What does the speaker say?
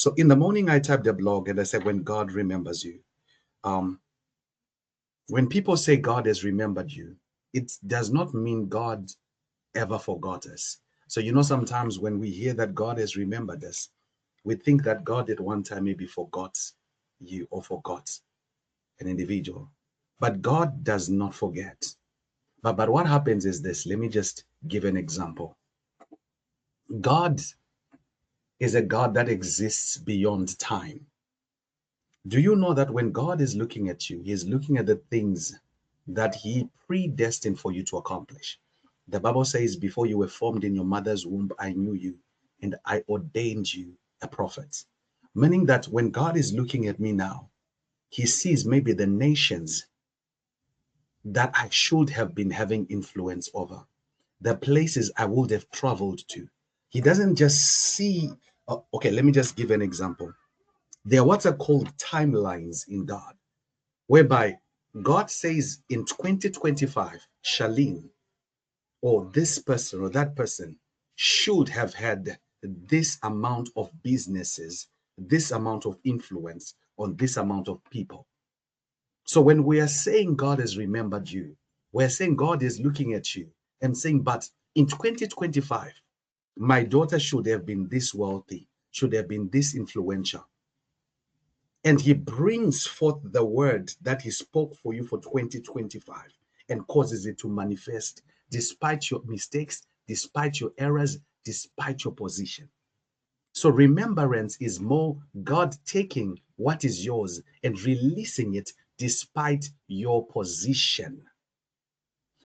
So in the morning, I typed a blog and I said, when God remembers you. Um, when people say God has remembered you, it does not mean God ever forgot us. So, sometimes when we hear that God has remembered us, we think that God at one time maybe forgot you or forgot an individual. But God does not forget. But what happens is this. Let me just give an example. God is a God that exists beyond time. Do you know that when God is looking at you, he is looking at the things that he predestined for you to accomplish? The Bible says, before you were formed in your mother's womb, I knew you and I ordained you a prophet. Meaning that when God is looking at me now, he sees maybe the nations that I should have been having influence over, the places I would have traveled to. He doesn't just see, okay, let me just give an example. There are what are called timelines in God, whereby God says in 2025, Charlene, or this person or that person should have had this amount of businesses, this amount of influence on this amount of people. So when we are saying God has remembered you, we're saying God is looking at you and saying, but in 2025, my daughter should have been this wealthy, should have been this influential. And he brings forth the word that he spoke for you for 2025 and causes it to manifest despite your mistakes, despite your errors, despite your position. So remembrance is more God taking what is yours and releasing it despite your position.